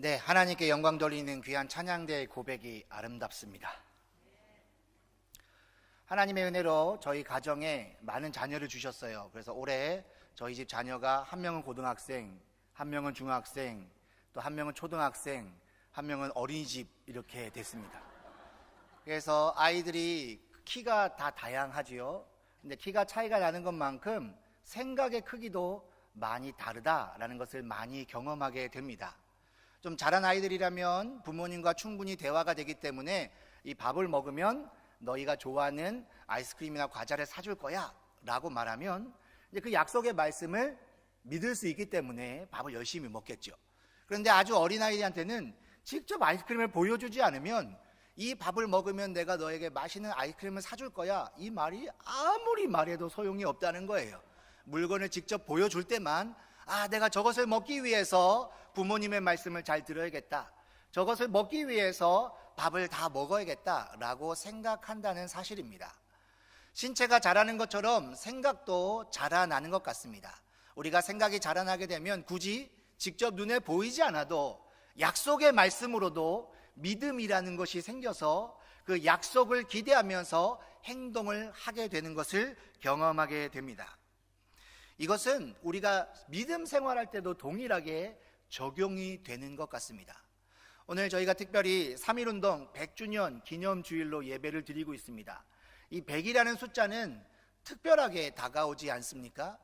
네, 하나님께 영광 돌리는 귀한 찬양대의 고백이 아름답습니다. 하나님의 은혜로 저희 가정에 많은 자녀를 주셨어요. 그래서 올해 저희 집 자녀가 한 명은 고등학생, 한 명은 중학생, 또 한 명은 초등학생, 한 명은 어린이집 이렇게 됐습니다. 그래서 아이들이 키가 다 다양하지요. 근데 키가 차이가 나는 것만큼 생각의 크기도 많이 다르다라는 것을 많이 경험하게 됩니다. 좀 자란 아이들이라면 부모님과 충분히 대화가 되기 때문에 이 밥을 먹으면 너희가 좋아하는 아이스크림이나 과자를 사줄 거야 라고 말하면 이제 그 약속의 말씀을 믿을 수 있기 때문에 밥을 열심히 먹겠죠. 그런데 아주 어린아이들한테는 직접 아이스크림을 보여주지 않으면 이 밥을 먹으면 내가 너에게 맛있는 아이스크림을 사줄 거야, 이 말이 아무리 말해도 소용이 없다는 거예요. 물건을 직접 보여줄 때만 내가 저것을 먹기 위해서 부모님의 말씀을 잘 들어야겠다, 저것을 먹기 위해서 밥을 다 먹어야겠다라고 생각한다는 사실입니다. 신체가 자라는 것처럼 생각도 자라나는 것 같습니다. 우리가 생각이 자라나게 되면 굳이 직접 눈에 보이지 않아도 약속의 말씀으로도 믿음이라는 것이 생겨서 그 약속을 기대하면서 행동을 하게 되는 것을 경험하게 됩니다. 이것은 우리가 믿음 생활할 때도 동일하게 적용이 되는 것 같습니다. 오늘 저희가 특별히 3.1운동 100주년 기념주일로 예배를 드리고 있습니다. 이 100이라는 숫자는 특별하게 다가오지 않습니까?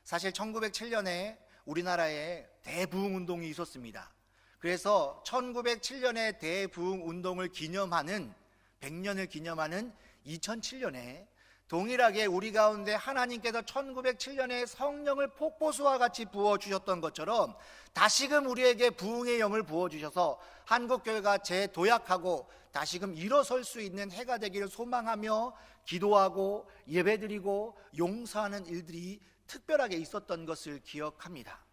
사실 1907년에 우리나라에 대부흥운동이 있었습니다. 그래서 1907년에 대부흥운동을 기념하는 100년을 기념하는 2007년에 동일하게 우리 가운데 하나님께서 1907년에 성령을 폭포수와 같이 부어주셨던 것처럼 다시금 우리에게 부흥의 영을 부어주셔서 한국교회가 재도약하고 다시금 일어설 수 있는 해가 되기를 소망하며 기도하고 예배드리고 용서하는 일들이 특별하게 있었던 것을 기억합니다.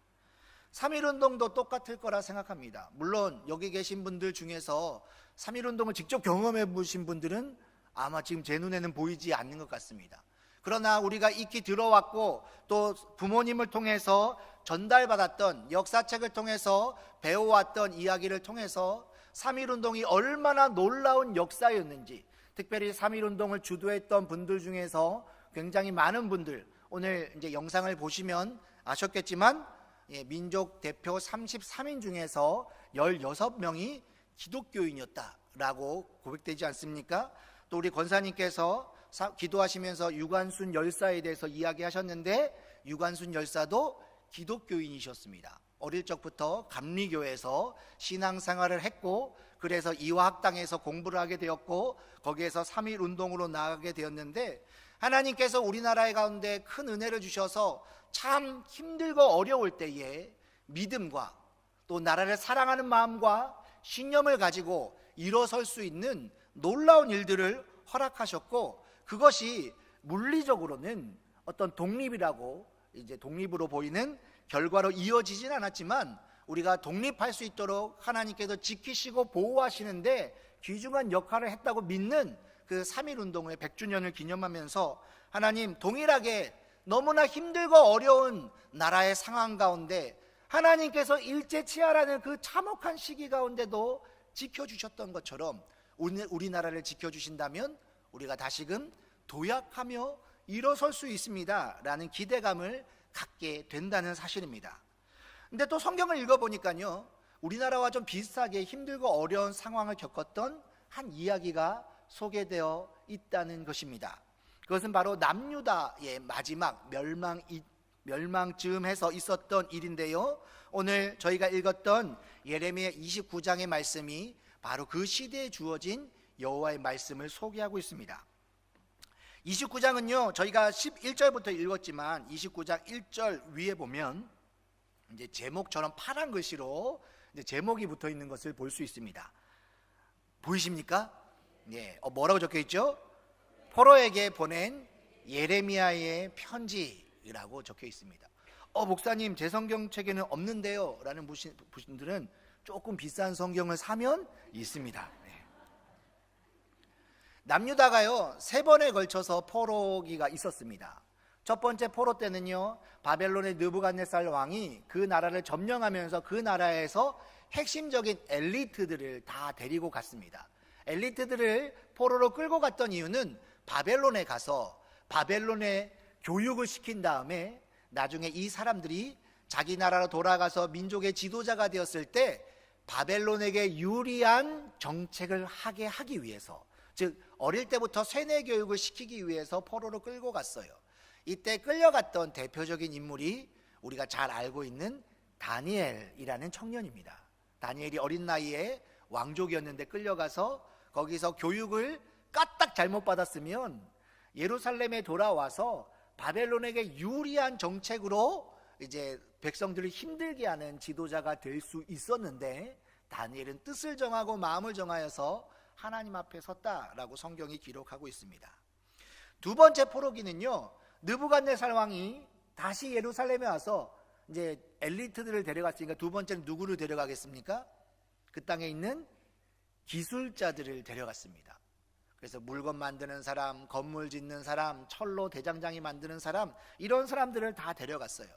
3.1운동도 똑같을 거라 생각합니다. 물론 여기 계신 분들 중에서 3.1운동을 직접 경험해 보신 분들은 아마 지금 제 눈에는 보이지 않는 것 같습니다. 그러나 우리가 익히 들어왔고 또 부모님을 통해서 전달받았던 역사책을 통해서 배워왔던 이야기를 통해서 3.1운동이 얼마나 놀라운 역사였는지, 특별히 3.1운동을 주도했던 분들 중에서 굉장히 많은 분들, 오늘 이제 영상을 보시면 아셨겠지만 민족 대표 33인 중에서 16명이 기독교인이었다라고 고백되지 않습니까? 또 우리 권사님께서 기도하시면서 유관순 열사에 대해서 이야기하셨는데 유관순 열사도 기독교인이셨습니다. 어릴 적부터 감리교에서 신앙생활을 했고 그래서 이화학당에서 공부를 하게 되었고 거기에서 3.1운동으로 나아가게 되었는데 하나님께서 우리나라의 가운데 큰 은혜를 주셔서 참 힘들고 어려울 때에 믿음과 또 나라를 사랑하는 마음과 신념을 가지고 일어설 수 있는 놀라운 일들을 허락하셨고 그것이 물리적으로는 어떤 독립이라고 이제 독립으로 보이는 결과로 이어지진 않았지만 우리가 독립할 수 있도록 하나님께서 지키시고 보호하시는데 귀중한 역할을 했다고 믿는 그 3.1운동의 100주년을 기념하면서 하나님, 동일하게 너무나 힘들고 어려운 나라의 상황 가운데 하나님께서 일제치하라는 그 참혹한 시기 가운데도 지켜주셨던 것처럼 우리나라를 지켜주신다면 우리가 다시금 도약하며 일어설 수 있습니다 라는 기대감을 갖게 된다는 사실입니다. 근데 또 성경을 읽어보니까요, 우리나라와 좀 비슷하게 힘들고 어려운 상황을 겪었던 한 이야기가 소개되어 있다는 것입니다. 그것은 바로 남유다의 마지막 멸망쯤에서 있었던 일인데요, 오늘 저희가 읽었던 예레미야 29장의 말씀이 바로 그 시대에 주어진 여호와의 말씀을 소개하고 있습니다. 29장은요 저희가 11절부터 읽었지만 29장 1절 위에 보면 이제 제목처럼 파란 글씨로 이제 제목이 붙어 있는 것을 볼 수 있습니다. 보이십니까? 네, 뭐라고 적혀 있죠? 포로에게 보낸 예레미야의 편지라고 적혀 있습니다. 목사님, 제 성경책에는 없는데요 라는 분들은 조금 비싼 성경을 사면 있습니다. 남유다가요 3번에 걸쳐서 포로기가 있었습니다. 첫 번째 포로 때는요, 바벨론의 느부갓네살 왕이 그 나라를 점령하면서 그 나라에서 핵심적인 엘리트들을 다 데리고 갔습니다. 엘리트들을 포로로 끌고 갔던 이유는 바벨론에 가서 바벨론의 교육을 시킨 다음에 나중에 이 사람들이 자기 나라로 돌아가서 민족의 지도자가 되었을 때 바벨론에게 유리한 정책을 하기 위해서, 즉 어릴 때부터 세뇌 교육을 시키기 위해서 포로로 끌고 갔어요. 이때 끌려갔던 대표적인 인물이 우리가 잘 알고 있는 다니엘이라는 청년입니다. 다니엘이 어린 나이에 왕족이었는데 끌려가서 거기서 교육을 까딱 잘못 받았으면 예루살렘에 돌아와서 바벨론에게 유리한 정책으로 이제 백성들을 힘들게 하는 지도자가 될 수 있었는데, 다니엘은 뜻을 정하고 마음을 정하여서 하나님 앞에 섰다라고 성경이 기록하고 있습니다. 두 번째 포로기는요, 느부갓네살 왕이 다시 예루살렘에 와서 이제 엘리트들을 데려갔으니까 두 번째는 누구를 데려가겠습니까? 그 땅에 있는 기술자들을 데려갔습니다. 그래서 물건 만드는 사람, 건물 짓는 사람, 철로 대장장이 만드는 사람, 이런 사람들을 다 데려갔어요.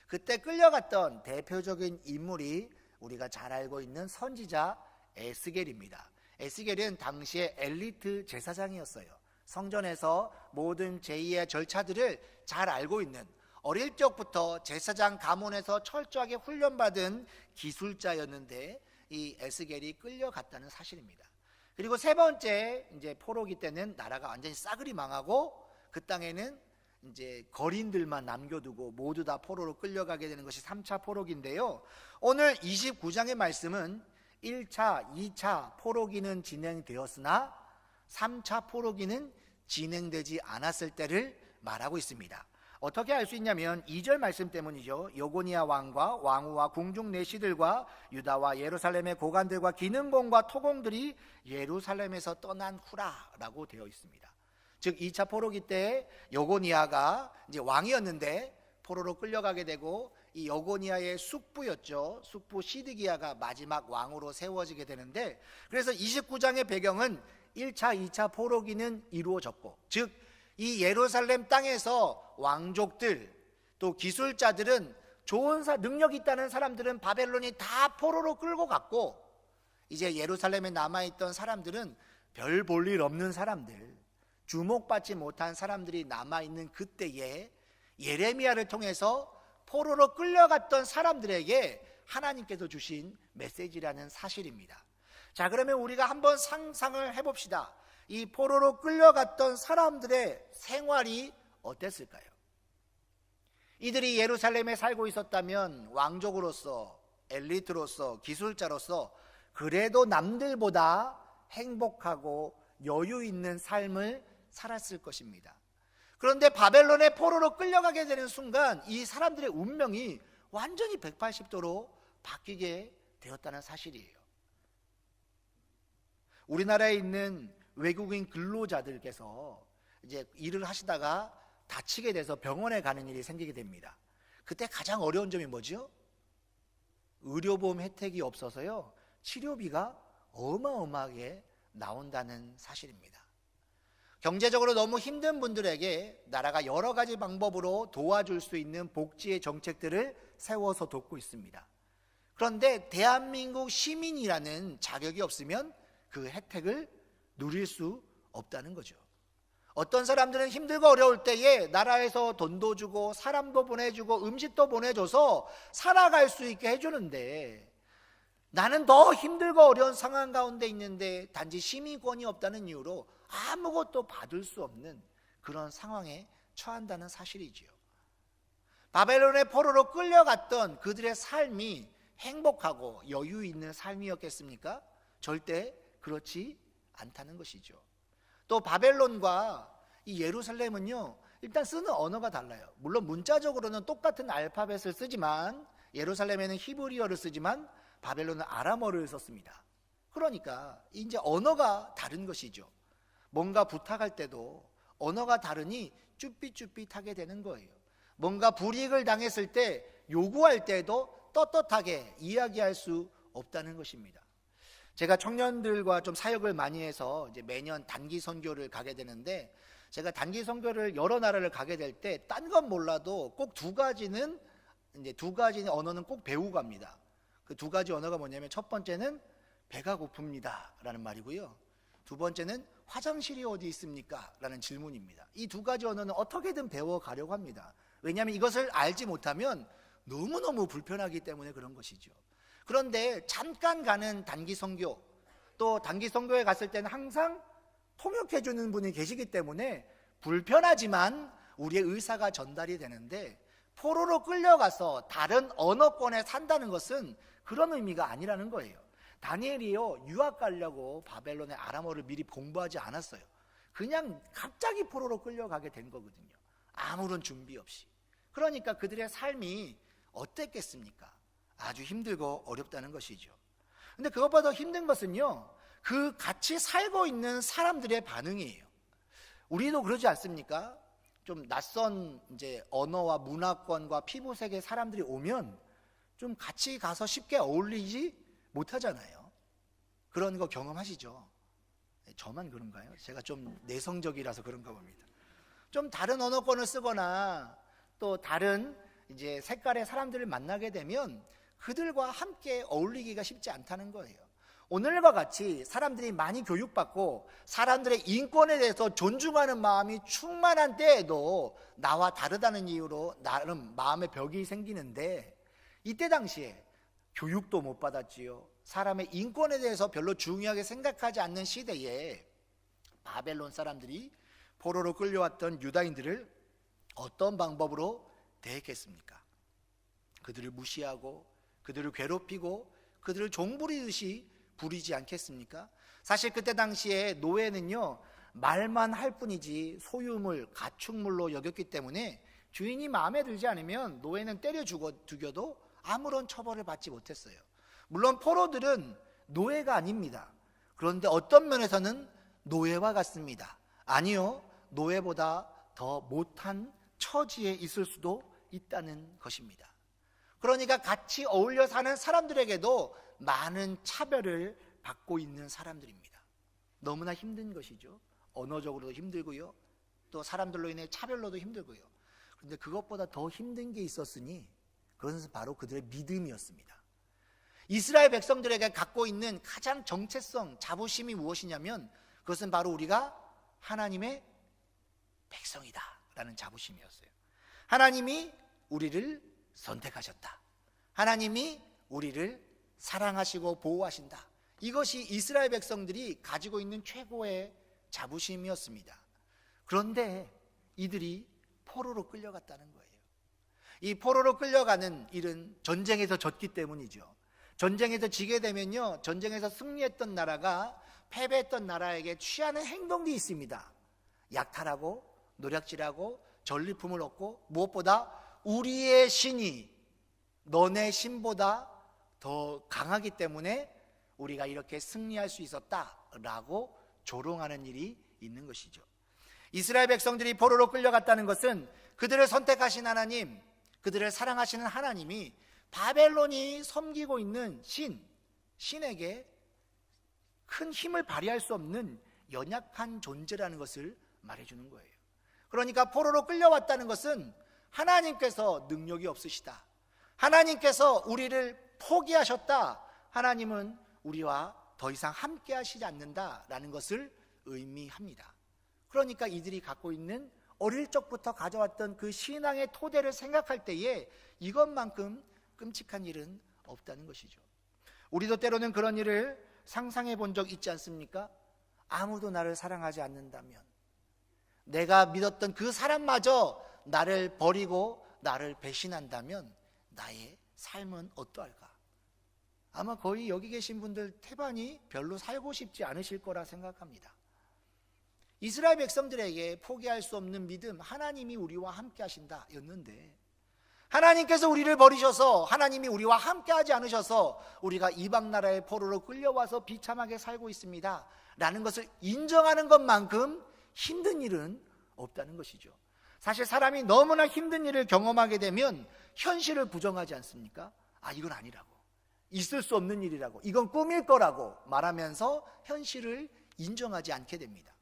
그때 끌려갔던 대표적인 인물이 우리가 잘 알고 있는 선지자 에스겔입니다. 에스겔은 당시의 엘리트 제사장이었어요. 성전에서 모든 제의의 절차들을 잘 알고 있는, 어릴 적부터 제사장 가문에서 철저하게 훈련받은 기술자였는데 이 에스겔이 끌려갔다는 사실입니다. 그리고 세 번째 이제 포로기 때는 나라가 완전히 싸그리 망하고 그 땅에는 이제 거린들만 남겨두고 모두 다 포로로 끌려가게 되는 것이 3차 포로기인데요. 오늘 29장의 말씀은 1차, 2차 포로기는 진행되었으나 3차 포로기는 진행되지 않았을 때를 말하고 있습니다. 어떻게 알 수 있냐면 2절 말씀 때문이죠. 여고니아 왕과 왕후와 궁중 내시들과 유다와 예루살렘의 고관들과 기능공과 토공들이 예루살렘에서 떠난 후라라고 되어 있습니다. 즉 2차 포로기 때 여고니아가 이제 왕이었는데 포로로 끌려가게 되고, 이 여고니아의 숙부였죠. 숙부 시드기야가 마지막 왕으로 세워지게 되는데, 그래서 29장의 배경은 1차, 2차 포로기는 이루어졌고, 즉 이 예루살렘 땅에서 왕족들 또 기술자들은 좋은 능력 있다는 사람들은 바벨론이 다 포로로 끌고 갔고, 이제 예루살렘에 남아있던 사람들은 별 볼 일 없는 사람들, 주목받지 못한 사람들이 남아있는 그때에 예레미야를 통해서 포로로 끌려갔던 사람들에게 하나님께서 주신 메시지라는 사실입니다. 자, 그러면 우리가 한번 상상을 해봅시다. 이 포로로 끌려갔던 사람들의 생활이 어땠을까요? 이들이 예루살렘에 살고 있었다면 왕족으로서, 엘리트로서, 기술자로서 그래도 남들보다 행복하고 여유 있는 삶을 살았을 것입니다. 그런데 바벨론의 포로로 끌려가게 되는 순간 이 사람들의 운명이 완전히 180도로 바뀌게 되었다는 사실이에요. 우리나라에 있는 외국인 근로자들께서 이제 일을 하시다가 다치게 돼서 병원에 가는 일이 생기게 됩니다. 그때 가장 어려운 점이 뭐죠? 의료보험 혜택이 없어서요, 치료비가 어마어마하게 나온다는 사실입니다. 경제적으로 너무 힘든 분들에게 나라가 여러 가지 방법으로 도와줄 수 있는 복지의 정책들을 세워서 돕고 있습니다. 그런데 대한민국 시민이라는 자격이 없으면 그 혜택을 누릴 수 없다는 거죠. 어떤 사람들은 힘들고 어려울 때에 나라에서 돈도 주고 사람도 보내주고 음식도 보내줘서 살아갈 수 있게 해주는데, 나는 더 힘들고 어려운 상황 가운데 있는데 단지 시민권이 없다는 이유로 아무것도 받을 수 없는 그런 상황에 처한다는 사실이지요. 바벨론의 포로로 끌려갔던 그들의 삶이 행복하고 여유 있는 삶이었겠습니까? 절대 그렇지 않다는 것이죠. 또 바벨론과 이 예루살렘은요, 일단 쓰는 언어가 달라요. 물론 문자적으로는 똑같은 알파벳을 쓰지만, 예루살렘에는 히브리어를 쓰지만 바벨론은 아람어를 썼습니다. 그러니까 이제 언어가 다른 것이죠. 뭔가 부탁할 때도 언어가 다르니 쭈삣쭈삣하게 되는 거예요. 뭔가 불이익을 당했을 때 요구할 때도 떳떳하게 이야기할 수 없다는 것입니다. 제가 청년들과 좀 사역을 많이 해서 이제 매년 단기 선교를 가게 되는데, 제가 단기 선교를 여러 나라를 가게 될 때 딴 건 몰라도 꼭 두 가지 언어는 꼭 배우고 갑니다. 그 두 가지 언어가 뭐냐면 첫 번째는 배가 고픕니다 라는 말이고요, 두 번째는 화장실이 어디 있습니까? 라는 질문입니다. 이 두 가지 언어는 어떻게든 배워가려고 합니다. 왜냐하면 이것을 알지 못하면 너무너무 불편하기 때문에 그런 것이죠. 그런데 잠깐 가는 단기 선교, 또 단기 선교에 갔을 때는 항상 통역해 주는 분이 계시기 때문에 불편하지만 우리의 의사가 전달이 되는데, 포로로 끌려가서 다른 언어권에 산다는 것은 그런 의미가 아니라는 거예요. 다니엘이요, 유학 가려고 바벨론의 아람어를 미리 공부하지 않았어요. 그냥 갑자기 포로로 끌려가게 된 거거든요. 아무런 준비 없이. 그러니까 그들의 삶이 어땠겠습니까? 아주 힘들고 어렵다는 것이죠. 근데 그것보다 더 힘든 것은요, 그 같이 살고 있는 사람들의 반응이에요. 우리도 그러지 않습니까? 좀 낯선 언어와 문화권과 피부색의 사람들이 오면 좀 같이 가서 쉽게 어울리지 못하잖아요. 그런 거 경험하시죠? 저만 그런가요? 제가 좀 내성적이라서 그런가 봅니다. 좀 다른 언어권을 쓰거나 또 다른 색깔의 사람들을 만나게 되면 그들과 함께 어울리기가 쉽지 않다는 거예요. 오늘과 같이 사람들이 많이 교육받고 사람들의 인권에 대해서 존중하는 마음이 충만한 때에도 나와 다르다는 이유로 나름 마음의 벽이 생기는데, 이때 당시에 교육도 못 받았지요, 사람의 인권에 대해서 별로 중요하게 생각하지 않는 시대에 바벨론 사람들이 포로로 끌려왔던 유다인들을 어떤 방법으로 대했겠습니까? 그들을 무시하고 그들을 괴롭히고 그들을 종부리듯이 부리지 않겠습니까? 사실 그때 당시에 노예는요, 말만 할 뿐이지 소유물, 가축물로 여겼기 때문에 주인이 마음에 들지 않으면 노예는 때려 죽여도 아무런 처벌을 받지 못했어요. 물론 포로들은 노예가 아닙니다. 그런데 어떤 면에서는 노예와 같습니다. 아니요, 노예보다 더 못한 처지에 있을 수도 있다는 것입니다. 그러니까 같이 어울려 사는 사람들에게도 많은 차별을 받고 있는 사람들입니다. 너무나 힘든 것이죠. 언어적으로도 힘들고요, 또 사람들로 인해 차별로도 힘들고요. 그런데 그것보다 더 힘든 게 있었으니 그것은 바로 그들의 믿음이었습니다. 이스라엘 백성들에게 갖고 있는 가장 정체성, 자부심이 무엇이냐면 그것은 바로 우리가 하나님의 백성이다 라는 자부심이었어요. 하나님이 우리를 선택하셨다, 하나님이 우리를 사랑하시고 보호하신다, 이것이 이스라엘 백성들이 가지고 있는 최고의 자부심이었습니다. 그런데 이들이 포로로 끌려갔다는 거예요. 이 포로로 끌려가는 일은 전쟁에서 졌기 때문이죠. 전쟁에서 지게 되면요, 전쟁에서 승리했던 나라가 패배했던 나라에게 취하는 행동이 있습니다. 약탈하고 노략질하고 전리품을 얻고, 무엇보다 우리의 신이 너네 신보다 더 강하기 때문에 우리가 이렇게 승리할 수 있었다라고 조롱하는 일이 있는 것이죠. 이스라엘 백성들이 포로로 끌려갔다는 것은 그들을 선택하신 하나님, 그들을 사랑하시는 하나님이 바벨론이 섬기고 있는 신에게 큰 힘을 발휘할 수 없는 연약한 존재라는 것을 말해주는 거예요. 그러니까 포로로 끌려왔다는 것은 하나님께서 능력이 없으시다, 하나님께서 우리를 포기하셨다, 하나님은 우리와 더 이상 함께 하시지 않는다라는 것을 의미합니다. 그러니까 이들이 갖고 있는 어릴 적부터 가져왔던 그 신앙의 토대를 생각할 때에 이것만큼 끔찍한 일은 없다는 것이죠. 우리도 때로는 그런 일을 상상해 본 적 있지 않습니까? 아무도 나를 사랑하지 않는다면, 내가 믿었던 그 사람마저 나를 버리고 나를 배신한다면 나의 삶은 어떠할까? 아마 거의 여기 계신 분들 태반이 별로 살고 싶지 않으실 거라 생각합니다. 이스라엘 백성들에게 포기할 수 없는 믿음, 하나님이 우리와 함께 하신다 였는데, 하나님께서 우리를 버리셔서 하나님이 우리와 함께 하지 않으셔서 우리가 이방 나라의 포로로 끌려와서 비참하게 살고 있습니다 라는 것을 인정하는 것만큼 힘든 일은 없다는 것이죠. 사실 사람이 너무나 힘든 일을 경험하게 되면 현실을 부정하지 않습니까? 아, 이건 아니라고, 있을 수 없는 일이라고, 이건 꿈일 거라고 말하면서 현실을 인정하지 않게 됩니다.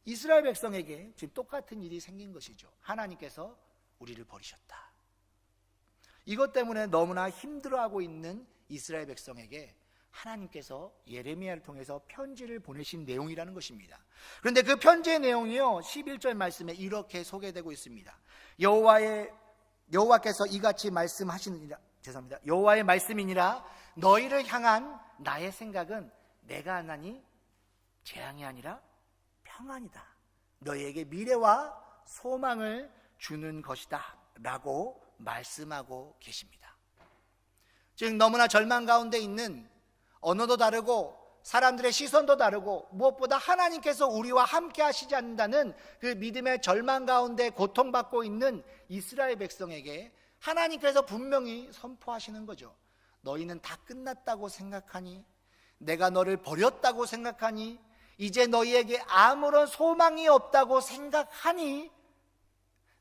이스라엘 백성에게 지금 똑같은 일이 생긴 것이죠. 하나님께서 우리를 버리셨다. 이것 때문에 너무나 힘들어하고 있는 이스라엘 백성에게 하나님께서 예레미야를 통해서 편지를 보내신 내용이라는 것입니다. 그런데 그 편지의 내용이요, 11절 말씀에 이렇게 소개되고 있습니다. 여호와께서 이같이 말씀하시느니라, 여호와의 말씀이니라, 너희를 향한 나의 생각은 내가 하나니 재앙이 아니라 평안이다. 너희에게 미래와 소망을 주는 것이다 라고 말씀하고 계십니다. 즉 너무나 절망 가운데 있는, 언어도 다르고 사람들의 시선도 다르고 무엇보다 하나님께서 우리와 함께 하시지 않는다는 그 믿음의 절망 가운데 고통받고 있는 이스라엘 백성에게 하나님께서 분명히 선포하시는 거죠. 너희는 다 끝났다고 생각하니, 내가 너를 버렸다고 생각하니, 이제 너희에게 아무런 소망이 없다고 생각하니,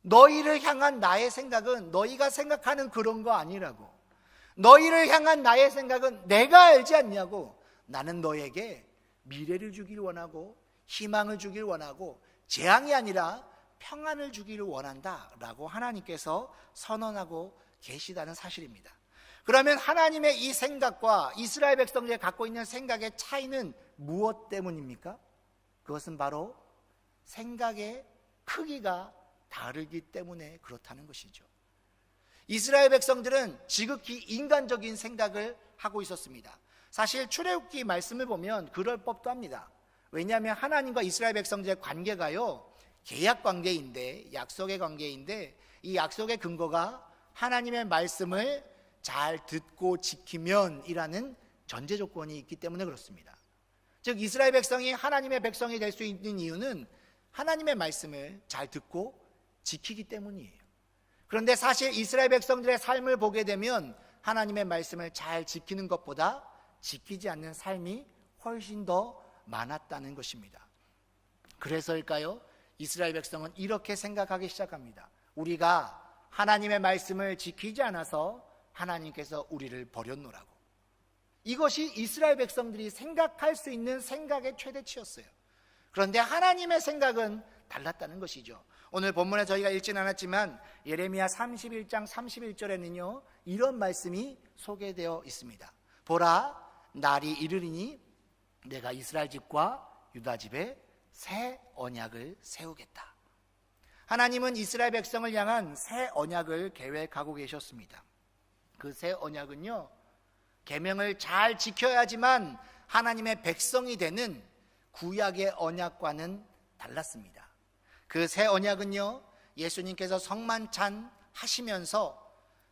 너희를 향한 나의 생각은 너희가 생각하는 그런 거 아니라고. 너희를 향한 나의 생각은 내가 알지 않냐고. 나는 너에게 미래를 주길 원하고 희망을 주길 원하고 재앙이 아니라 평안을 주기를 원한다 라고 하나님께서 선언하고 계시다는 사실입니다. 그러면 하나님의 이 생각과 이스라엘 백성들이 갖고 있는 생각의 차이는 무엇 때문입니까? 그것은 바로 생각의 크기가 다르기 때문에 그렇다는 것이죠. 이스라엘 백성들은 지극히 인간적인 생각을 하고 있었습니다. 사실 출애굽기 말씀을 보면 그럴 법도 합니다. 왜냐하면 하나님과 이스라엘 백성들의 관계가요, 계약 관계인데, 약속의 관계인데, 이 약속의 근거가 하나님의 말씀을 잘 듣고 지키면이라는 전제 조건이 있기 때문에 그렇습니다. 즉 이스라엘 백성이 하나님의 백성이 될 수 있는 이유는 하나님의 말씀을 잘 듣고 지키기 때문이에요. 그런데 사실 이스라엘 백성들의 삶을 보게 되면 하나님의 말씀을 잘 지키는 것보다 지키지 않는 삶이 훨씬 더 많았다는 것입니다. 그래서일까요? 이스라엘 백성은 이렇게 생각하기 시작합니다. 우리가 하나님의 말씀을 지키지 않아서 하나님께서 우리를 버렸노라고. 이것이 이스라엘 백성들이 생각할 수 있는 생각의 최대치였어요. 그런데 하나님의 생각은 달랐다는 것이죠. 오늘 본문에 저희가 읽진 않았지만 예레미야 31장 31절에는요 이런 말씀이 소개되어 있습니다. 보라, 날이 이르리니 내가 이스라엘 집과 유다 집에 새 언약을 세우겠다. 하나님은 이스라엘 백성을 향한 새 언약을 계획하고 계셨습니다. 그 새 언약은요, 계명을 잘 지켜야지만 하나님의 백성이 되는 구약의 언약과는 달랐습니다. 그 새 언약은요, 예수님께서 성만찬 하시면서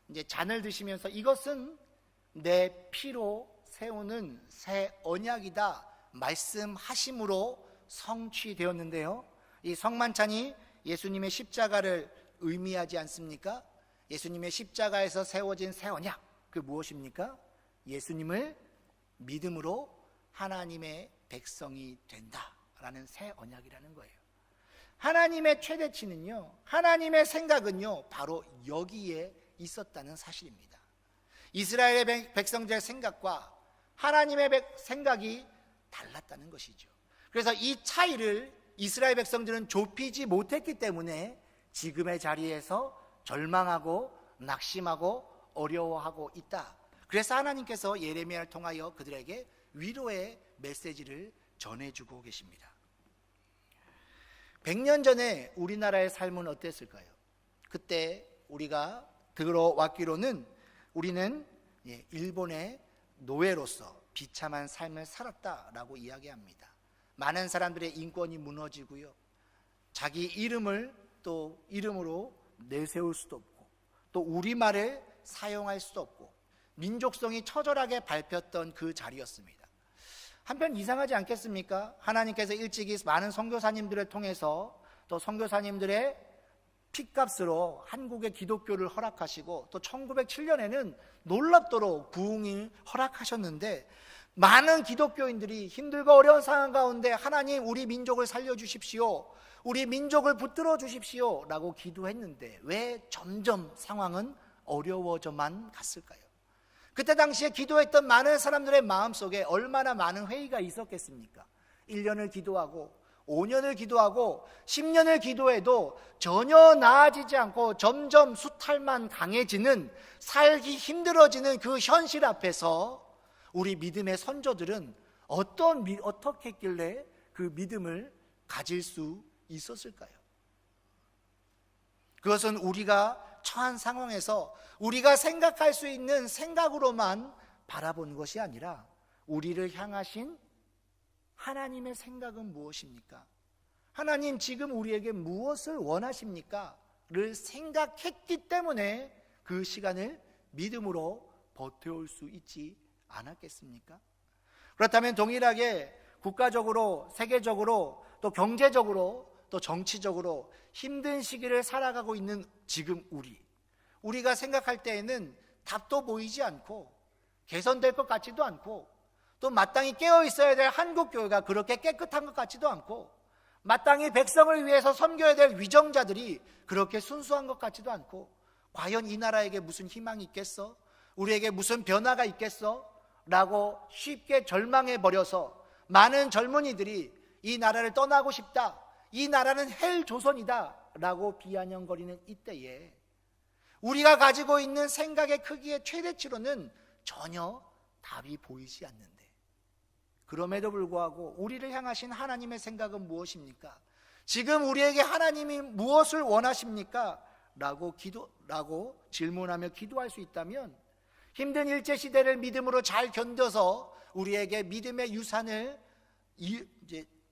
이제 잔을 드시면서 이것은 내 피로 세우는 새 언약이다 말씀하심으로 성취되었는데요, 이 성만찬이 예수님의 십자가를 의미하지 않습니까? 예수님의 십자가에서 세워진 새 언약, 그 무엇입니까? 예수님을 믿음으로 하나님의 백성이 된다라는 새 언약이라는 거예요. 하나님의 최대치는요, 하나님의 생각은요, 바로 여기에 있었다는 사실입니다. 이스라엘의 백성들의 생각과 하나님의 생각이 달랐다는 것이죠. 그래서 이 차이를 이스라엘 백성들은 좁히지 못했기 때문에 지금의 자리에서 절망하고 낙심하고 어려워하고 있다. 그래서 하나님께서 예레미야를 통하여 그들에게 위로의 메시지를 전해주고 계십니다. 100년 전에 우리나라의 삶은 어땠을까요? 그때 우리가 들어왔기로는 우리는 일본의 노예로서 비참한 삶을 살았다라고 이야기합니다. 많은 사람들의 인권이 무너지고요, 자기 이름을 또 이름으로 내세울 수도 없고, 또 우리말을 사용할 수도 없고, 민족성이 처절하게 밟혔던 그 자리였습니다. 한편 이상하지 않겠습니까? 하나님께서 일찍이 많은 선교사님들을 통해서 또 선교사님들의 핏값으로 한국의 기독교를 허락하시고, 또 1907년에는 놀랍도록 부흥을 허락하셨는데, 많은 기독교인들이 힘들고 어려운 상황 가운데 하나님 우리 민족을 살려주십시오, 우리 민족을 붙들어 주십시오 라고 기도했는데 왜 점점 상황은 어려워져만 갔을까요? 그때 당시에 기도했던 많은 사람들의 마음속에 얼마나 많은 회의가 있었겠습니까? 1년을 기도하고 5년을 기도하고 10년을 기도해도 전혀 나아지지 않고 점점 수탈만 강해지는, 살기 힘들어지는 그 현실 앞에서 우리 믿음의 선조들은 어떻게 했길래 그 믿음을 가질 수 있었을까요? 그것은 우리가 처한 상황에서 우리가 생각할 수 있는 생각으로만 바라보는 것이 아니라 우리를 향하신 하나님의 생각은 무엇입니까? 하나님 지금 우리에게 무엇을 원하십니까? 를 생각했기 때문에 그 시간을 믿음으로 버텨올 수 있지 않았겠습니까? 그렇다면 동일하게 국가적으로, 세계적으로, 또 경제적으로, 또 정치적으로 힘든 시기를 살아가고 있는 지금 우리가 생각할 때에는 답도 보이지 않고 개선될 것 같지도 않고, 또 마땅히 깨어 있어야 될 한국 교회가 그렇게 깨끗한 것 같지도 않고, 마땅히 백성을 위해서 섬겨야 될 위정자들이 그렇게 순수한 것 같지도 않고, 과연 이 나라에게 무슨 희망이 있겠어? 우리에게 무슨 변화가 있겠어? 라고 쉽게 절망해 버려서 많은 젊은이들이 이 나라를 떠나고 싶다, 이 나라는 헬 조선이다 라고 비아냥거리는 이때에 우리가 가지고 있는 생각의 크기의 최대치로는 전혀 답이 보이지 않는데, 그럼에도 불구하고 우리를 향하신 하나님의 생각은 무엇입니까? 지금 우리에게 하나님이 무엇을 원하십니까? 라고 질문하며 기도할 수 있다면, 힘든 일제시대를 믿음으로 잘 견뎌서 우리에게 믿음의 유산을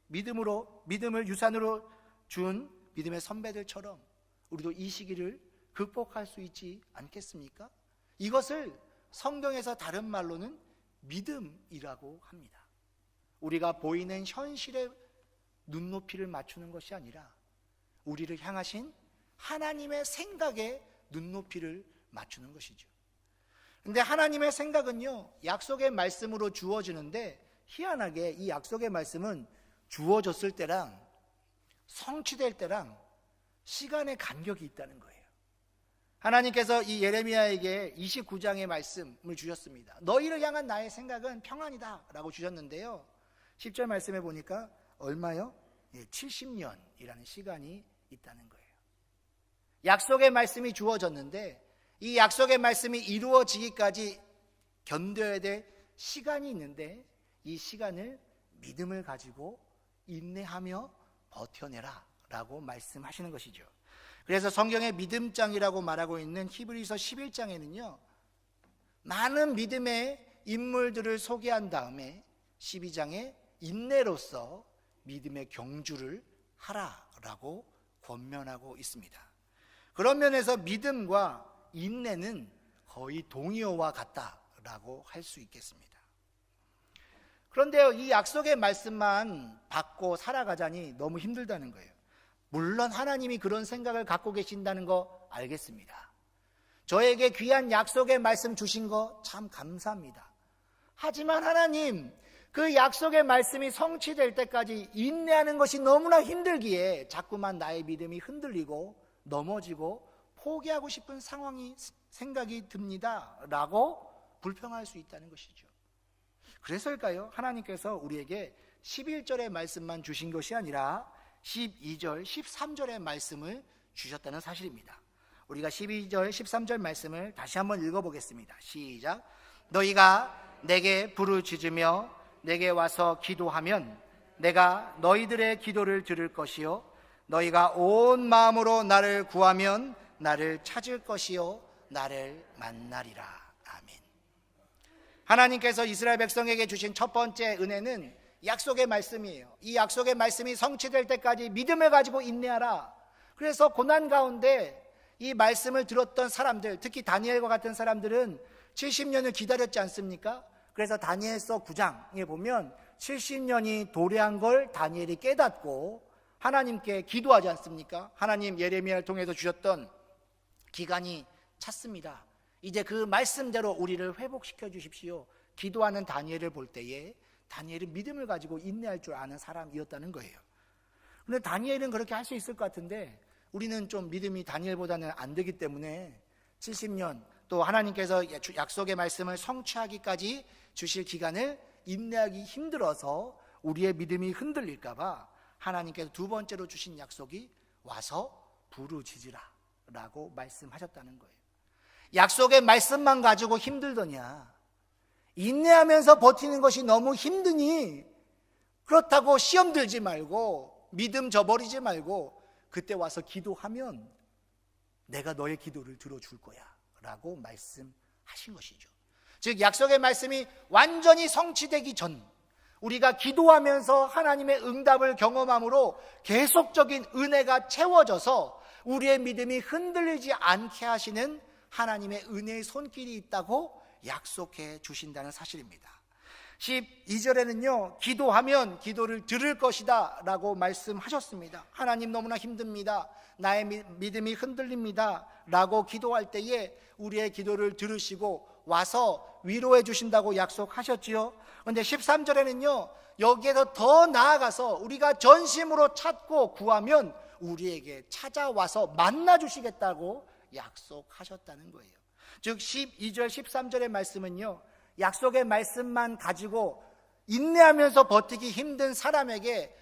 믿음을 유산으로 준 믿음의 선배들처럼 우리도 이 시기를 극복할 수 있지 않겠습니까? 이것을 성경에서 다른 말로는 믿음이라고 합니다. 우리가 보이는 현실에 눈높이를 맞추는 것이 아니라 우리를 향하신 하나님의 생각에 눈높이를 맞추는 것이죠. 그런데 하나님의 생각은요, 약속의 말씀으로 주어지는데, 희한하게 이 약속의 말씀은 주어졌을 때랑 성취될 때랑 시간의 간격이 있다는 거예요. 하나님께서 이 예레미야에게 29장의 말씀을 주셨습니다. 너희를 향한 나의 생각은 평안이다 라고 주셨는데요, 10절 말씀에 보니까 얼마요? 70년이라는 시간이 있다는 거예요. 약속의 말씀이 주어졌는데 이 약속의 말씀이 이루어지기까지 견뎌야 될 시간이 있는데, 이 시간을 믿음을 가지고 인내하며 버텨내라 라고 말씀하시는 것이죠. 그래서 성경의 믿음장이라고 말하고 있는 히브리서 11장에는요 많은 믿음의 인물들을 소개한 다음에 12장에 인내로서 믿음의 경주를 하라라고 권면하고 있습니다. 그런 면에서 믿음과 인내는 거의 동의어와 같다라고 할 수 있겠습니다. 그런데요, 이 약속의 말씀만 받고 살아가자니 너무 힘들다는 거예요. 물론 하나님이 그런 생각을 갖고 계신다는 거 알겠습니다. 저에게 귀한 약속의 말씀 주신 거 참 감사합니다. 하지만 하나님, 그 약속의 말씀이 성취될 때까지 인내하는 것이 너무나 힘들기에 자꾸만 나의 믿음이 흔들리고 넘어지고 포기하고 싶은 생각이 듭니다 라고 불평할 수 있다는 것이죠. 그래서일까요? 하나님께서 우리에게 11절의 말씀만 주신 것이 아니라 12절, 13절의 말씀을 주셨다는 사실입니다. 우리가 12절, 13절 말씀을 다시 한번 읽어보겠습니다. 시작. 너희가 내게 부르짖으며 내게 와서 기도하면 내가 너희들의 기도를 들을 것이요 너희가 온 마음으로 나를 구하면 나를 찾을 것이요 나를 만나리라. 아멘. 하나님께서 이스라엘 백성에게 주신 첫 번째 은혜는 약속의 말씀이에요. 이 약속의 말씀이 성취될 때까지 믿음을 가지고 인내하라. 그래서 고난 가운데 이 말씀을 들었던 사람들, 특히 다니엘과 같은 사람들은 70년을 기다렸지 않습니까? 그래서 다니엘서 9장에 보면 70년이 도래한 걸 다니엘이 깨닫고 하나님께 기도하지 않습니까? 하나님 예레미야를 통해서 주셨던 기간이 찼습니다. 이제 그 말씀대로 우리를 회복시켜 주십시오. 기도하는 다니엘을 볼 때에 다니엘은 믿음을 가지고 인내할 줄 아는 사람이었다는 거예요. 그런데 다니엘은 그렇게 할 수 있을 것 같은데 우리는 좀 믿음이 다니엘보다는 안 되기 때문에 70년 또 하나님께서 약속의 말씀을 성취하기까지 주실 기간을 인내하기 힘들어서 우리의 믿음이 흔들릴까 봐 하나님께서 두 번째로 주신 약속이 와서 부르짖으라 라고 말씀하셨다는 거예요. 약속의 말씀만 가지고 힘들더냐, 인내하면서 버티는 것이 너무 힘드니 그렇다고 시험 들지 말고 믿음 저버리지 말고 그때 와서 기도하면 내가 너의 기도를 들어줄 거야 라고 말씀하신 것이죠. 즉 약속의 말씀이 완전히 성취되기 전 우리가 기도하면서 하나님의 응답을 경험함으로 계속적인 은혜가 채워져서 우리의 믿음이 흔들리지 않게 하시는 하나님의 은혜의 손길이 있다고 약속해 주신다는 사실입니다. 12절에는요 기도하면 기도를 들을 것이다 라고 말씀하셨습니다. 하나님 너무나 힘듭니다, 나의 믿음이 흔들립니다 라고 기도할 때에 우리의 기도를 들으시고 와서 위로해 주신다고 약속하셨지요. 그런데 13절에는요 여기에서 더 나아가서 우리가 전심으로 찾고 구하면 우리에게 찾아와서 만나 주시겠다고 약속하셨다는 거예요. 즉 12절 13절의 말씀은요 약속의 말씀만 가지고 인내하면서 버티기 힘든 사람에게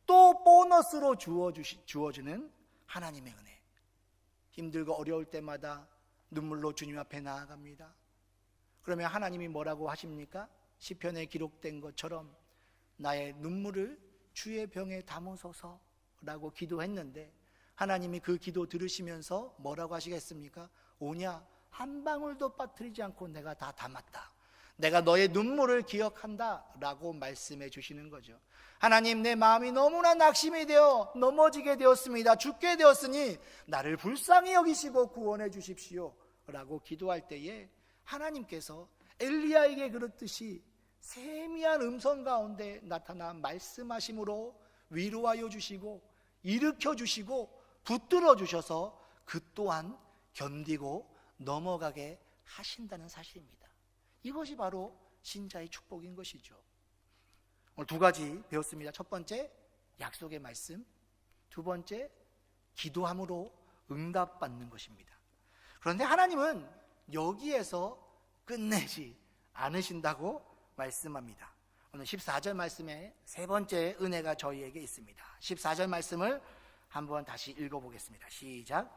또 보너스로 주어주는 하나님의 은혜. 힘들고 어려울 때마다 눈물로 주님 앞에 나아갑니다. 그러면 하나님이 뭐라고 하십니까? 시편에 기록된 것처럼 나의 눈물을 주의 병에 담으소서 라고 기도했는데 하나님이 그 기도 들으시면서 뭐라고 하시겠습니까? 오냐 한 방울도 빠뜨리지 않고 내가 다 담았다, 내가 너의 눈물을 기억한다 라고 말씀해 주시는 거죠. 하나님, 내 마음이 너무나 낙심이 되어 넘어지게 되었습니다. 죽게 되었으니 나를 불쌍히 여기시고 구원해 주십시오 라고 기도할 때에 하나님께서 엘리야에게 그렇듯이 세미한 음성 가운데 나타나 말씀하심으로 위로하여 주시고 일으켜 주시고 붙들어 주셔서 그 또한 견디고 넘어가게 하신다는 사실입니다. 이것이 바로 신자의 축복인 것이죠. 오늘 두 가지 배웠습니다. 첫 번째, 약속의 말씀. 두 번째, 기도함으로 응답받는 것입니다. 그런데 하나님은 여기에서 끝내지 않으신다고 말씀합니다. 오늘 14절 말씀에 세 번째 은혜가 저희에게 있습니다. 14절 말씀을 한번 다시 읽어보겠습니다. 시작.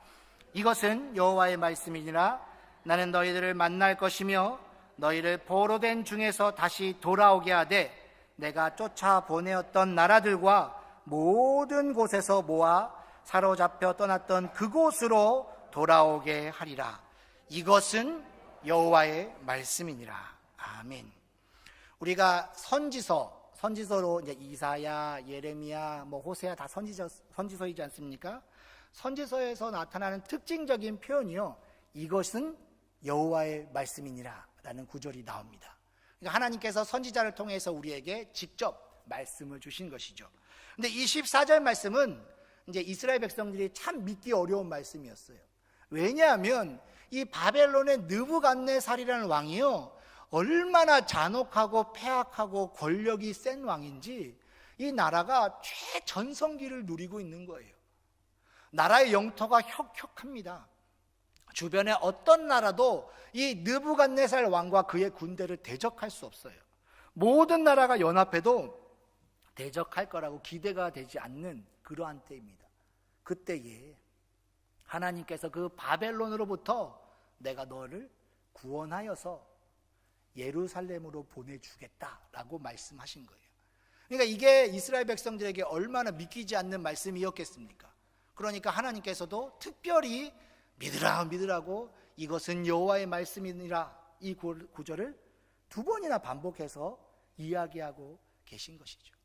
이것은 여호와의 말씀이니라. 나는 너희들을 만날 것이며 너희를 포로된 중에서 다시 돌아오게 하되 내가 쫓아보내었던 나라들과 모든 곳에서 모아 사로잡혀 떠났던 그곳으로 돌아오게 하리라. 이것은 여호와의 말씀이니라. 아멘. 우리가 선지서로 이제 이사야, 예레미야, 호세아 다 선지서이지 않습니까? 선지서에서 나타나는 특징적인 표현이요, 이것은 여호와의 말씀이니라 라는 구절이 나옵니다. 그러니까 하나님께서 선지자를 통해서 우리에게 직접 말씀을 주신 것이죠. 근데 이 14절 말씀은 이제 이스라엘 백성들이 참 믿기 어려운 말씀이었어요. 왜냐하면 이 바벨론의 느부갓네살이라는 왕이요, 얼마나 잔혹하고 패악하고 권력이 센 왕인지 이 나라가 최전성기를 누리고 있는 거예요. 나라의 영토가 혁혁합니다. 주변에 어떤 나라도 이 느부갓네살 왕과 그의 군대를 대적할 수 없어요. 모든 나라가 연합해도 대적할 거라고 기대가 되지 않는 그러한 때입니다. 그때에 하나님께서 그 바벨론으로부터 내가 너를 구원하여서 예루살렘으로 보내주겠다라고 말씀하신 거예요. 그러니까 이게 이스라엘 백성들에게 얼마나 믿기지 않는 말씀이었겠습니까? 그러니까 하나님께서도 특별히 믿으라고 이것은 여호와의 말씀이니라 이 구절을 두 번이나 반복해서 이야기하고 계신 것이죠.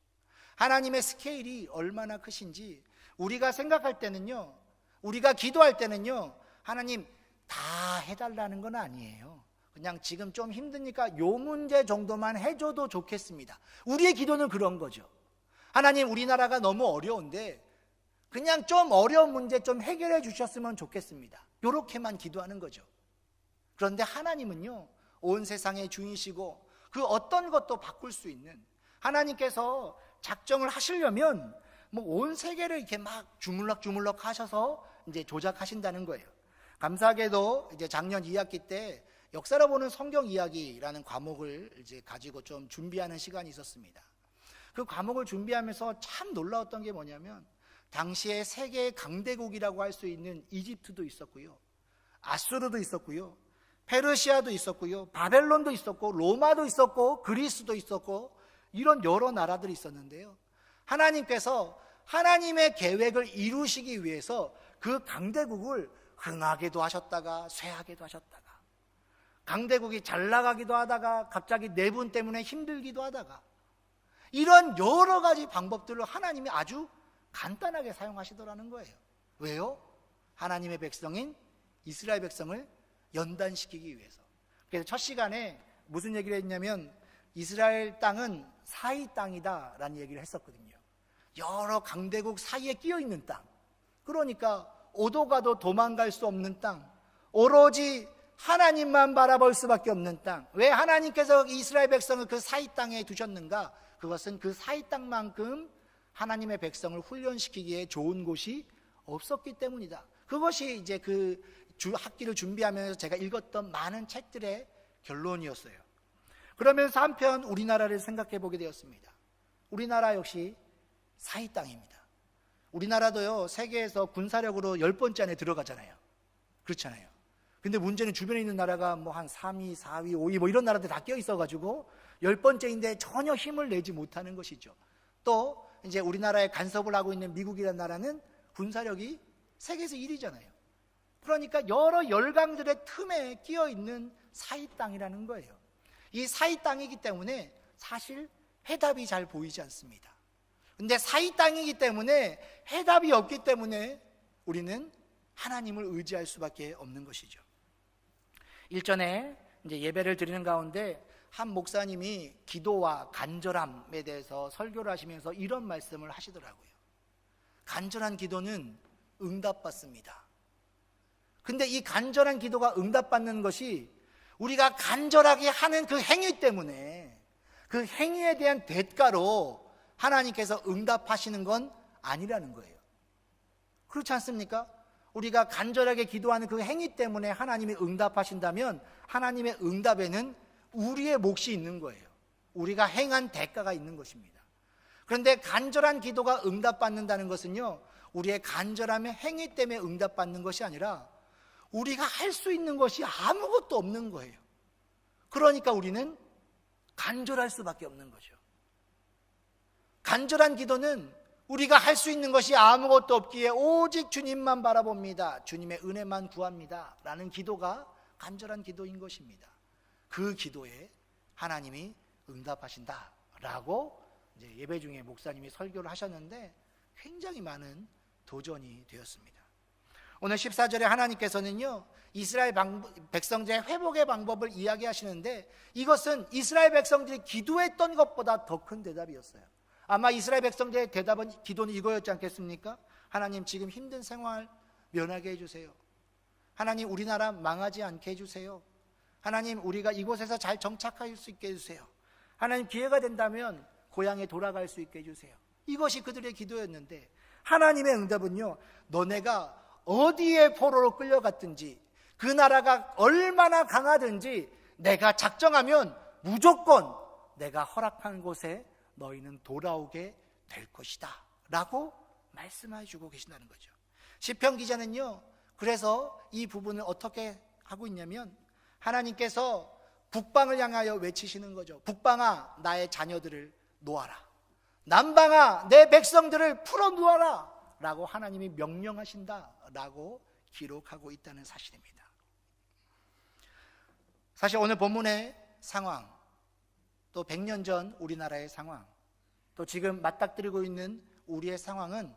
하나님의 스케일이 얼마나 크신지 우리가 생각할 때는요, 우리가 기도할 때는요, 하나님 다 해달라는 건 아니에요. 그냥 지금 좀 힘드니까 요 문제 정도만 해줘도 좋겠습니다. 우리의 기도는 그런 거죠. 하나님, 우리나라가 너무 어려운데 그냥 좀 어려운 문제 좀 해결해 주셨으면 좋겠습니다. 요렇게만 기도하는 거죠. 그런데 하나님은요, 온 세상의 주인이시고 그 어떤 것도 바꿀 수 있는, 하나님께서 작정을 하시려면 온 세계를 이렇게 막 주물럭 하셔서 이제 조작하신다는 거예요. 감사하게도 이제 작년 2학기 때 역사로 보는 성경 이야기라는 과목을 이제 가지고 좀 준비하는 시간이 있었습니다. 그 과목을 준비하면서 참 놀라웠던 게 뭐냐면 당시에 세계의 강대국이라고 할 수 있는 이집트도 있었고요, 아수르도 있었고요, 페르시아도 있었고요, 바벨론도 있었고, 로마도 있었고, 그리스도 있었고, 이런 여러 나라들이 있었는데요, 하나님께서 하나님의 계획을 이루시기 위해서 그 강대국을 흥하게도 하셨다가 쇠하게도 하셨다가, 강대국이 잘 나가기도 하다가 갑자기 내분 때문에 힘들기도 하다가, 이런 여러 가지 방법들을 하나님이 아주 간단하게 사용하시더라는 거예요. 왜요? 하나님의 백성인 이스라엘 백성을 연단시키기 위해서. 그래서 첫 시간에 무슨 얘기를 했냐면 이스라엘 땅은 사이 땅이다 라는 얘기를 했었거든요. 여러 강대국 사이에 끼어 있는 땅, 그러니까 오도 가도 도망갈 수 없는 땅, 오로지 하나님만 바라볼 수밖에 없는 땅. 왜 하나님께서 이스라엘 백성을 그 사이 땅에 두셨는가? 그것은 그 사이 땅만큼 하나님의 백성을 훈련시키기에 좋은 곳이 없었기 때문이다. 그것이 이제 그 학기를 준비하면서 제가 읽었던 많은 책들의 결론이었어요. 그러면서 한편 우리나라를 생각해 보게 되었습니다. 우리나라 역시 사이 땅입니다. 우리나라도요, 세계에서 군사력으로 10번째 안에 들어가잖아요. 그렇잖아요. 근데 문제는 주변에 있는 나라가 뭐 한 3위, 4위, 5위 뭐 이런 나라들 다 껴 있어가지고 10번째인데 전혀 힘을 내지 못하는 것이죠. 또 이제 우리나라에 간섭을 하고 있는 미국이라는 나라는 군사력이 세계에서 1위잖아요. 그러니까 여러 열강들의 틈에 끼어 있는 사이 땅이라는 거예요. 이 사이 땅이기 때문에 사실 해답이 잘 보이지 않습니다. 근데 사이 땅이기 때문에 해답이 없기 때문에 우리는 하나님을 의지할 수밖에 없는 것이죠. 일전에 이제 예배를 드리는 가운데 한 목사님이 기도와 간절함에 대해서 설교를 하시면서 이런 말씀을 하시더라고요. 간절한 기도는 응답받습니다. 근데 이 간절한 기도가 응답받는 것이 우리가 간절하게 하는 그 행위 때문에, 그 행위에 대한 대가로 하나님께서 응답하시는 건 아니라는 거예요. 그렇지 않습니까? 우리가 간절하게 기도하는 그 행위 때문에 하나님이 응답하신다면 하나님의 응답에는 우리의 몫이 있는 거예요. 우리가 행한 대가가 있는 것입니다. 그런데 간절한 기도가 응답받는다는 것은요, 우리의 간절함의 행위 때문에 응답받는 것이 아니라 우리가 할 수 있는 것이 아무것도 없는 거예요. 그러니까 우리는 간절할 수밖에 없는 거죠. 간절한 기도는 우리가 할 수 있는 것이 아무것도 없기에 오직 주님만 바라봅니다, 주님의 은혜만 구합니다 라는 기도가 간절한 기도인 것입니다. 그 기도에 하나님이 응답하신다 라고 이제 예배 중에 목사님이 설교를 하셨는데 굉장히 많은 도전이 되었습니다. 오늘 14절에 하나님께서는요, 이스라엘 백성들의 회복의 방법을 이야기하시는데 이것은 이스라엘 백성들이 기도했던 것보다 더 큰 대답이었어요. 아마 이스라엘 백성들의 기도는 이거였지 않겠습니까? 하나님, 지금 힘든 생활 면하게 해주세요. 하나님, 우리나라 망하지 않게 해주세요. 하나님, 우리가 이곳에서 잘 정착할 수 있게 해주세요. 하나님, 기회가 된다면 고향에 돌아갈 수 있게 해주세요. 이것이 그들의 기도였는데 하나님의 응답은요, 너네가 어디에 포로로 끌려갔든지 그 나라가 얼마나 강하든지 내가 작정하면 무조건 내가 허락한 곳에 너희는 돌아오게 될 것이다 라고 말씀해 주고 계신다는 거죠. 시편 기자는요, 그래서 이 부분을 어떻게 하고 있냐면 하나님께서 북방을 향하여 외치시는 거죠. 북방아, 나의 자녀들을 놓아라. 남방아, 내 백성들을 풀어놓아라 라고 하나님이 명령하신다 라고 기록하고 있다는 사실입니다. 사실 오늘 본문의 상황, 또 100년 전 우리나라의 상황, 또 지금 맞닥뜨리고 있는 우리의 상황은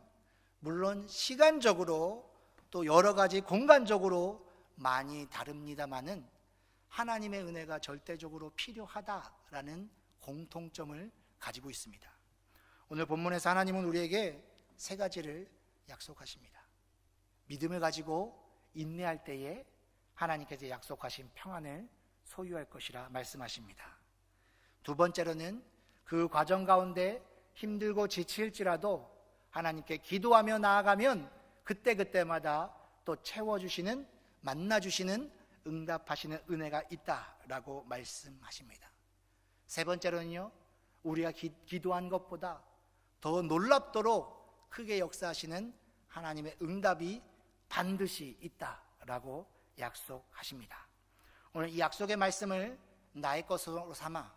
물론 시간적으로 또 여러 가지 공간적으로 많이 다릅니다마는 하나님의 은혜가 절대적으로 필요하다라는 공통점을 가지고 있습니다. 오늘 본문에서 하나님은 우리에게 세 가지를 약속하십니다. 믿음을 가지고 인내할 때에 하나님께서 약속하신 평안을 소유할 것이라 말씀하십니다. 두 번째로는 그 과정 가운데 힘들고 지칠지라도 하나님께 기도하며 나아가면 그때그때마다 또 채워주시는, 만나주시는, 응답하시는 은혜가 있다라고 말씀하십니다. 세 번째로는요, 우리가 기도한 것보다 더 놀랍도록 크게 역사하시는 하나님의 응답이 반드시 있다라고 약속하십니다. 오늘 이 약속의 말씀을 나의 것으로 삼아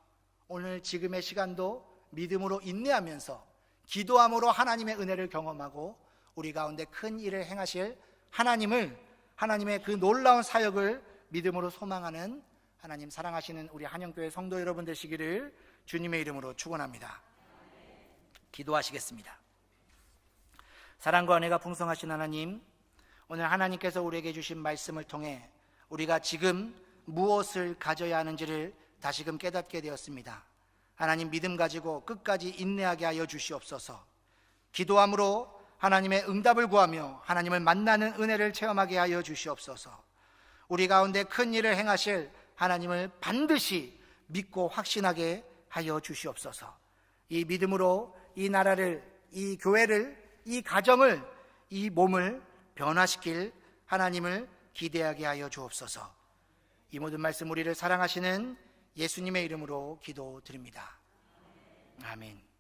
오늘 지금의 시간도 믿음으로 인내하면서 기도함으로 하나님의 은혜를 경험하고 우리 가운데 큰 일을 행하실 하나님의 그 놀라운 사역을 믿음으로 소망하는 하나님 사랑하시는 우리 한영교회 성도 여러분 되시기를 주님의 이름으로 축원합니다. 기도하시겠습니다. 사랑과 은혜가 풍성하신 하나님, 오늘 하나님께서 우리에게 주신 말씀을 통해 우리가 지금 무엇을 가져야 하는지를 다시금 깨닫게 되었습니다. 하나님, 믿음 가지고 끝까지 인내하게 하여 주시옵소서. 기도함으로 하나님의 응답을 구하며 하나님을 만나는 은혜를 체험하게 하여 주시옵소서. 우리 가운데 큰 일을 행하실 하나님을 반드시 믿고 확신하게 하여 주시옵소서. 이 믿음으로 이 나라를, 이 교회를, 이 가정을, 이 몸을 변화시킬 하나님을 기대하게 하여 주옵소서. 이 모든 말씀 우리를 사랑하시는 예수님의 이름으로 기도드립니다. 아멘.